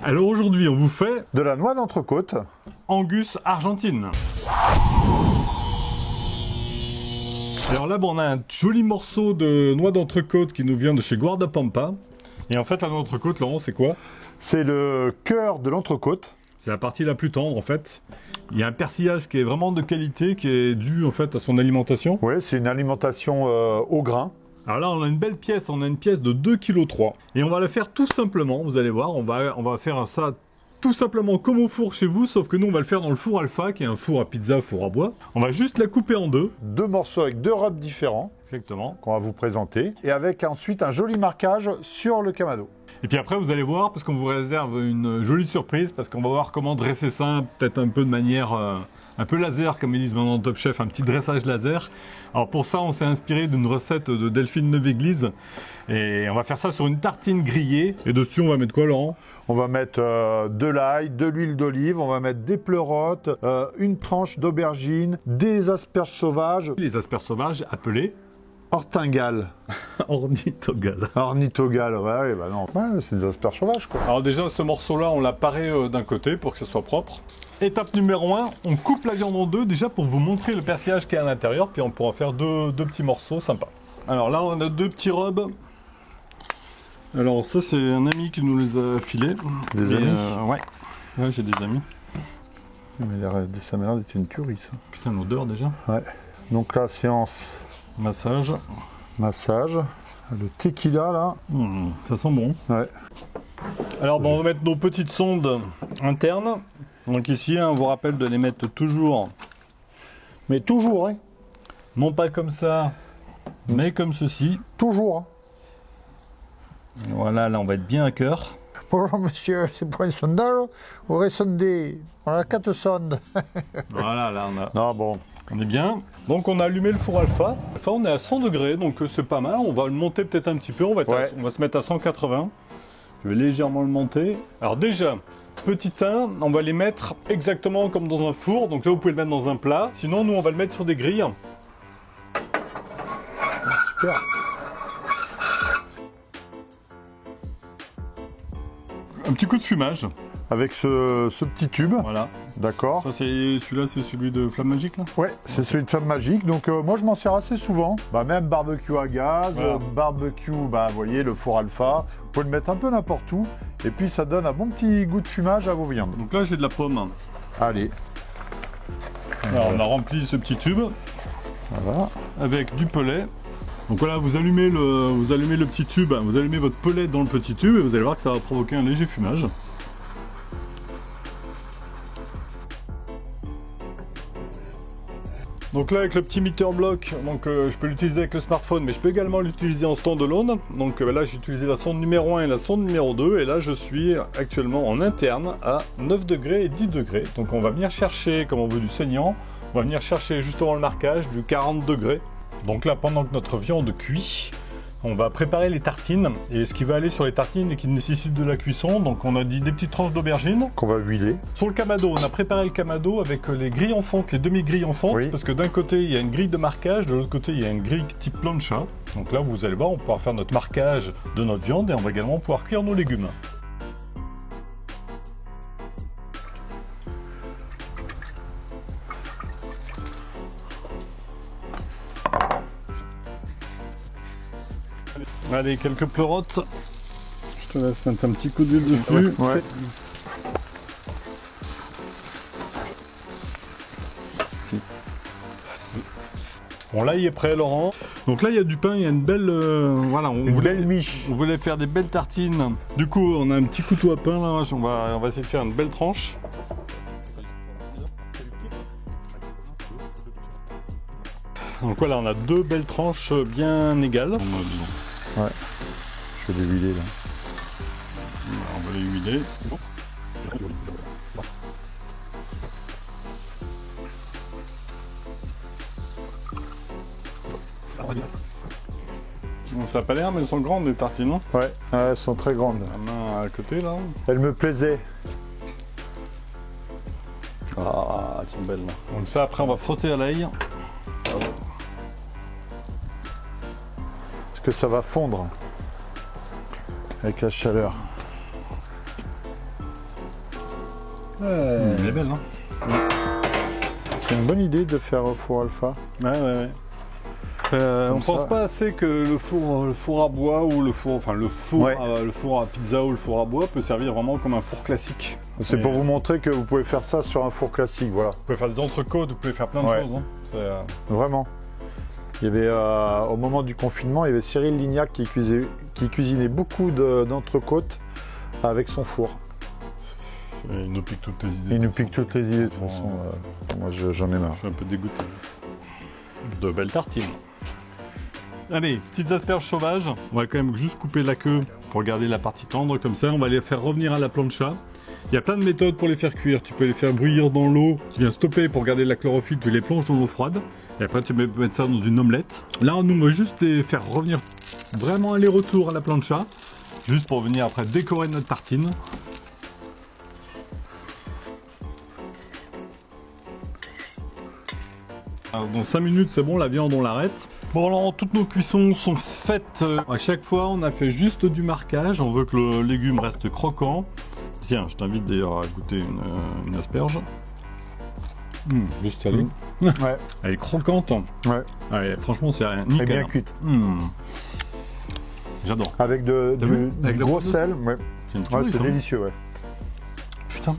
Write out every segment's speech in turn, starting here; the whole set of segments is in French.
Alors aujourd'hui, on vous fait de la noix d'entrecôte. Angus Argentine. Alors là, on a un joli morceau de noix d'entrecôte qui nous vient de chez Guardapampa. Et en fait, la noix d'entrecôte, Laurent, c'est quoi? C'est le cœur de l'entrecôte. C'est la partie la plus tendre, en fait. Il y a un persillage qui est vraiment de qualité, qui est dû, en fait, à son alimentation. Oui, c'est une alimentation au grain. Alors là, on a une belle pièce, on a une pièce de 2,3 kg. Et on va la faire tout simplement, vous allez voir, on va faire ça tout simplement comme au four chez vous, sauf que nous, on va le faire dans le four Alpha, qui est un four à pizza, four à bois. On va juste la couper en deux. Deux morceaux avec deux rubs différents. Exactement. Qu'on va vous présenter. Et avec ensuite un joli marquage sur le Kamado. Et puis après, vous allez voir, parce qu'on vous réserve une jolie surprise, parce qu'on va voir comment dresser ça, peut-être un peu de manière... un peu laser, comme ils disent maintenant Top Chef, un petit dressage laser. Alors pour ça, on s'est inspiré d'une recette de Delphine Neuve-Église. Et on va faire ça sur une tartine grillée. Et dessus, on va mettre quoi, Laurent? On va mettre de l'ail, de l'huile d'olive, on va mettre des pleurotes, une tranche d'aubergine, des asperges sauvages. Les asperges sauvages appelées ortingales. Ornithogales. Ornithogales, ouais, bah non. Ouais, c'est des asperges sauvages, quoi. Alors déjà, ce morceau-là, on l'a paré d'un côté pour que ce soit propre. Étape numéro 1, on coupe la viande en deux, déjà pour vous montrer le persillage qu'il y a à l'intérieur, puis on pourra faire deux petits morceaux sympas. Alors là, on a deux petits rubs. Alors ça, c'est un ami qui nous les a filés. Des amis ouais, j'ai des amis. Mais ça m'a l'air d'être une tuerie, ça. Putain, l'odeur déjà. Ouais. Donc là, séance... Massage. Massage. Le tequila, là. Ça sent bon. Ouais. Alors, bon, on va mettre nos petites sondes internes. Donc ici, on vous rappelle de les mettre toujours. Mais toujours, hein. Non pas comme ça, mais comme ceci. Toujours, hein. Voilà, là, on va être bien à cœur. Bonjour, monsieur, c'est pour un sondage. On aurait sondé. On a 4 sondes. Voilà, là, on a... Non, bon. On est bien. Donc on a allumé le four Alpha. Alpha, on est à 100 degrés, donc c'est pas mal. On va le monter peut-être un petit peu. On va se mettre à 180. Je vais légèrement le monter. Alors déjà, petit 1, on va les mettre exactement comme dans un four. Donc là, vous pouvez le mettre dans un plat. Sinon, nous, on va le mettre sur des grilles. Super. Un petit coup de fumage. Avec ce petit tube. Voilà. D'accord. Ça, celui-là, c'est celui de Flamme Magique, là? Ouais, c'est celui de Flamme Magique. Donc, moi, je m'en sers assez souvent. Bah, même barbecue à gaz, voilà. Barbecue, bah, vous voyez, le four Alpha. Vous pouvez le mettre un peu n'importe où. Et puis, ça donne un bon petit goût de fumage à vos viandes. Donc là, j'ai de la pomme. Allez. Alors, on a rempli ce petit tube. Voilà. Avec du pelet. Donc voilà, vous allumez le petit tube, vous allumez votre pelet dans le petit tube et vous allez voir que ça va provoquer un léger fumage. Donc là, avec le petit meter block, je peux l'utiliser avec le smartphone, mais je peux également l'utiliser en standalone. Donc là, j'ai utilisé la sonde numéro 1 et la sonde numéro 2, et là, je suis actuellement en interne à 9 degrés et 10 degrés. Donc on va venir chercher, comme on veut du saignant, on va venir chercher juste avant le marquage du 40 degrés. Donc là, pendant que notre viande cuit, on va préparer les tartines. Et ce qui va aller sur les tartines et qui nécessite de la cuisson, donc on a dit des petites tranches d'aubergine. Qu'on va huiler. Sur le Kamado, on a préparé le Kamado avec les grilles en fonte, les demi-grilles en fonte. Oui. Parce que d'un côté, il y a une grille de marquage, de l'autre côté, il y a une grille type plancha. Donc là, vous allez voir, on pourra faire notre marquage de notre viande et on va également pouvoir cuire nos légumes. Allez, quelques pleurotes. Je te laisse mettre un petit coup d'huile dessus. Ouais. Bon, là, il est prêt, Laurent. Donc là, il y a du pain, il y a une belle... voilà, belle miche. On voulait faire des belles tartines. Du coup, on a un petit couteau à pain, là. On va essayer de faire une belle tranche. Donc voilà, on a deux belles tranches bien égales. Ouais, je vais les huiler là. On va les huiler. Bon, ça n'a pas l'air, mais elles sont grandes les tartines, non? Ouais, elles sont très grandes. La main à côté là. Elles me plaisaient. Ah, elles sont belles là. Donc ça, après, on va frotter à l'ail. Parce que ça va fondre avec la chaleur. Elle est belle, hein. C'est une bonne idée de faire au four alpha. Ouais. On pense pas assez que le four à bois ou le four à pizza ou le four à bois peut servir vraiment comme un four classique. C'est pour vous montrer que vous pouvez faire ça sur un four classique, voilà. Vous pouvez faire des entrecôtes, vous pouvez faire plein de choses. Hein. Vraiment. Il y avait, au moment du confinement, il y avait Cyril Lignac qui cuisinait beaucoup d'entrecôtes avec son four. Il nous pique toutes les idées. Il nous pique toutes les idées, de toute façon. Moi, j'en ai marre. Je suis un peu dégoûté. De belles tartines. Allez, petites asperges sauvages. On va quand même juste couper la queue pour garder la partie tendre. Comme ça, on va les faire revenir à la plancha. Il y a plein de méthodes pour les faire cuire. Tu peux les faire bouillir dans l'eau. Tu viens stopper pour garder la chlorophylle. Tu les plonges dans l'eau froide. Et après, tu peux mettre ça dans une omelette. Là, nous, on va juste les faire revenir vraiment aller-retour à la plancha. Juste pour venir après décorer notre tartine. Alors, dans 5 minutes, c'est bon, la viande, on l'arrête. Bon, alors, toutes nos cuissons sont faites. À chaque fois, on a fait juste du marquage. On veut que le légume reste croquant. Tiens, je t'invite d'ailleurs à goûter une asperge. Juste salée. Ouais. Elle est croquante. Ouais. Ouais, franchement, c'est rien. Nickel. Et bien cuite. J'adore. Avec du gros sel. Ouais. C'est délicieux, ouais. Putain.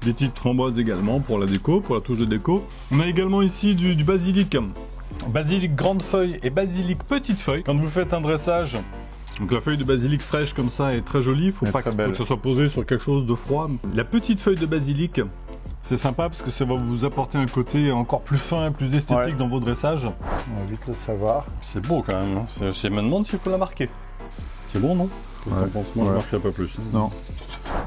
Des petites framboises également pour la déco, pour la touche de déco. On a également ici du basilic. Basilic grande feuille et basilic petite feuille. Quand vous faites un dressage, donc la feuille de basilic fraîche comme ça est très jolie. Faut pas que ça soit posé sur quelque chose de froid. La petite feuille de basilic, c'est sympa parce que ça va vous apporter un côté encore plus fin, plus esthétique dans vos dressages. On va vite le savoir. C'est beau quand même. Hein. Je me demande s'il faut la marquer. C'est bon, non? Moi, je marquerai pas plus. Non.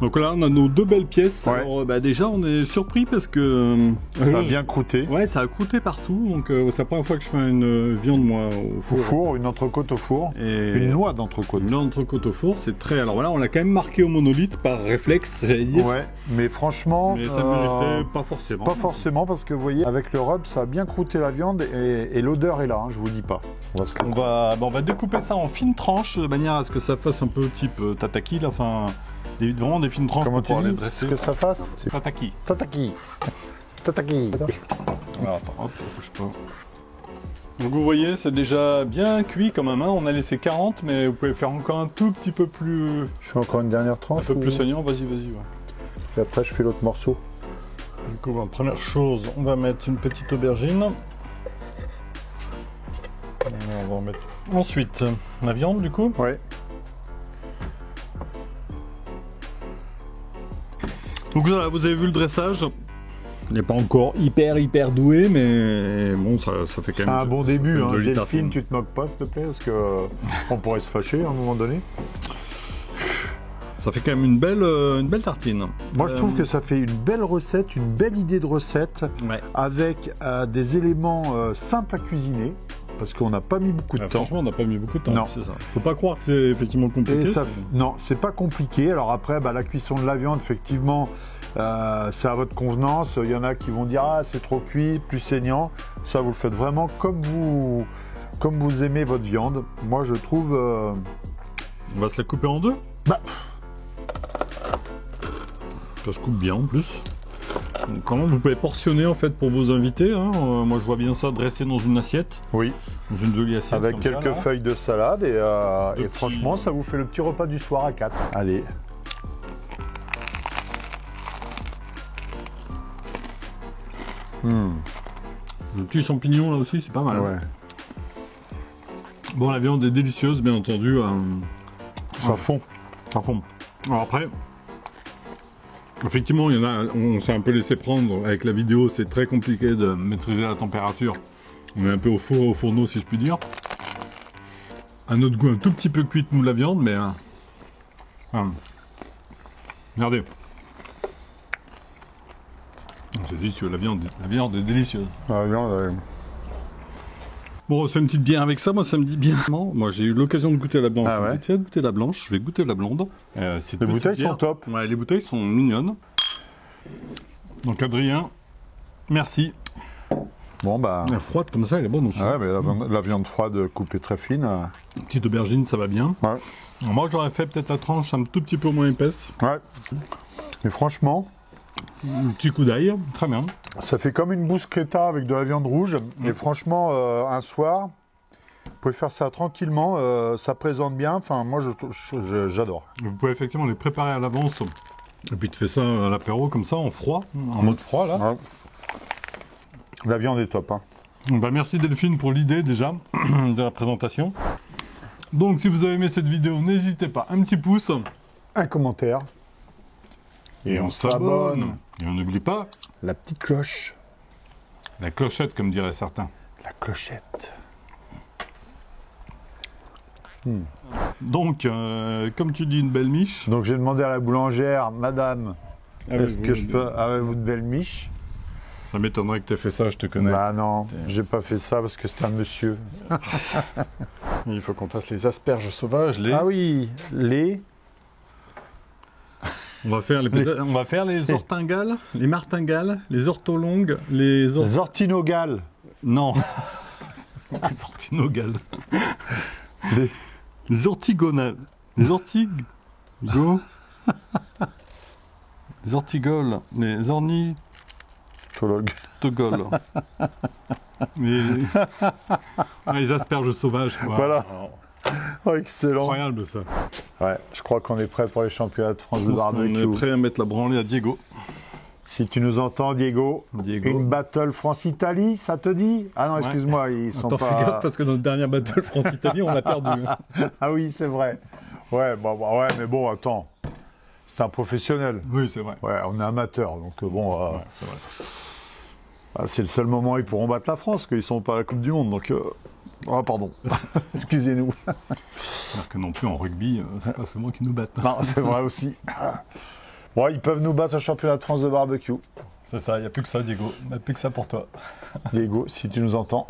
Donc là, on a nos 2 belles pièces. Ouais. Alors, déjà, on est surpris parce que ça a bien croûté. Ouais, ça a croûté partout. Donc, c'est la première fois que je fais une viande, moi, au four. Au four, une entrecôte au four. Et une noix d'entrecôte. Une noix d'entrecôte au four, c'est très. Alors voilà, on l'a quand même marqué au monolithe par réflexe, j'allais dire. Ouais, mais franchement. Mais ça méritait pas forcément. Pas forcément, parce que vous voyez, avec le rub, ça a bien croûté la viande et l'odeur est là, hein, je vous dis pas. On va découper ça en fines tranches de manière à ce que ça fasse un peu type tataki, là, enfin. Vraiment des fines tranches. Comment pour tu les dis dresser. que ça fasse? Tataki. Tataki. Tataki. Alors attends, hop, ça je peux. Donc vous voyez, c'est déjà bien cuit quand même. Hein. On a laissé 40, mais vous pouvez faire encore un tout petit peu plus. Je fais encore une dernière tranche. Un peu plus soignant, vas-y. Ouais. Et après, je fais l'autre morceau. Du coup, première chose, on va mettre une petite aubergine. Et on va en mettre. Ensuite, la viande du coup. Ouais. Donc voilà, vous avez vu le dressage. Il n'est pas encore hyper doué, mais bon, ça fait quand même. C'est un bon début, hein. Delphine, tartine. tu te moques pas, s'il te plaît, parce que on pourrait se fâcher à un moment donné. Ça fait quand même une belle tartine. Moi, je trouve que ça fait une belle recette, une belle idée de recette, avec des éléments simples à cuisiner. Parce qu'on n'a pas mis beaucoup de temps. Franchement, on n'a pas mis beaucoup de temps. Non. C'est ça. Faut pas croire que c'est effectivement compliqué. Non, c'est pas compliqué. Alors après, la cuisson de la viande, effectivement, c'est à votre convenance. Il y en a qui vont dire c'est trop cuit, plus saignant. Ça, vous le faites vraiment comme vous aimez votre viande. Moi, je trouve. On va se la couper en deux. Ça se coupe bien en plus. Donc, comment vous pouvez portionner en fait pour vos invités. Hein. Moi, je vois bien ça dressé dans une assiette. Oui. Dans une jolie assiette. Avec comme quelques ça, feuilles de salade et franchement, ça vous fait le petit repas du soir à 4. Allez. Le petit champignon là aussi, c'est pas mal. Ouais. Bon, la viande est délicieuse, bien entendu. Ça fond. Ça fond. Alors après, effectivement, il y en a, on s'est un peu laissé prendre avec la vidéo, c'est très compliqué de maîtriser la température. On est un peu au four et au fourneau, si je puis dire. À notre goût, un tout petit peu cuite, nous, la viande, mais... regardez. C'est délicieux, la viande est délicieuse. La viande, Bon, c'est une petite bière avec ça, moi ça me dit bien. Moi j'ai eu l'occasion de goûter la blanche. Ah ouais. J'ai goûter la blanche, je vais goûter la blonde. Les bouteilles sont top. Ouais, les bouteilles sont mignonnes. Donc Adrien, merci. Bon bah. Elle est froide comme ça, elle est bonne aussi. Ouais, mais la viande froide coupée très fine. Une petite aubergine, ça va bien. Ouais. Alors, moi j'aurais fait peut-être la tranche un tout petit peu moins épaisse. Ouais. Mais franchement, Un petit coup d'ail, très bien. Ça fait comme une bruschetta avec de la viande rouge. Et franchement, un soir, vous pouvez faire ça tranquillement. Ça présente bien. Enfin, moi, j'adore. Vous pouvez effectivement les préparer à l'avance. Et puis tu fais ça à l'apéro comme ça, en froid, en mode froid là. Ouais. La viande est top. Hein. Bah, merci Delphine pour l'idée déjà de la présentation. Donc si vous avez aimé cette vidéo, n'hésitez pas, un petit pouce. Un commentaire. Et on s'abonne. Et on n'oublie pas La petite cloche. la clochette, comme diraient certains. La clochette. Donc, comme tu dis, une belle miche. Donc j'ai demandé à la boulangère, madame, est-ce que je peux, avez-vous de belles miches? Ça m'étonnerait que tu aies fait ça, je te connais. Bah non, j'ai pas fait ça parce que c'est un monsieur. Il faut qu'on fasse les asperges sauvages, Ah oui, les... On va faire les ortingales, les martingales, les ortolongues, les ortinogales. Non. Les ortinogales. Les ortigonales. Les ortigoles. Les ortigoles. Les ornithogoles. Les asperges sauvages, quoi. Voilà. Oh, excellent. Incroyable, ça. Ouais, je crois qu'on est prêt pour les championnats de France de On barbecue. est prêt à mettre la branlée à Diego. Si tu nous entends, Diego, une battle France-Italie, ça te dit? Ah non, excuse-moi, ils sont Attends, pas... fais gaffe parce que notre dernière battle France-Italie, on l'a perdu. Ah oui, c'est vrai. Ouais, ouais, mais bon, attends. C'est un professionnel. Oui, c'est vrai. Ouais, on est amateur, donc bon... Ouais, c'est vrai. c'est le seul moment où ils pourront battre la France, qu'ils sont pas à la Coupe du Monde, donc... Oh, pardon. Excusez-nous. Alors que non plus en rugby, c'est pas seulement qui nous battent. Non, c'est vrai aussi. Bon, ils peuvent nous battre au championnat de France de barbecue. C'est ça, il n'y a plus que ça, Diego. Il n'y a plus que ça pour toi. Diego, si tu nous entends.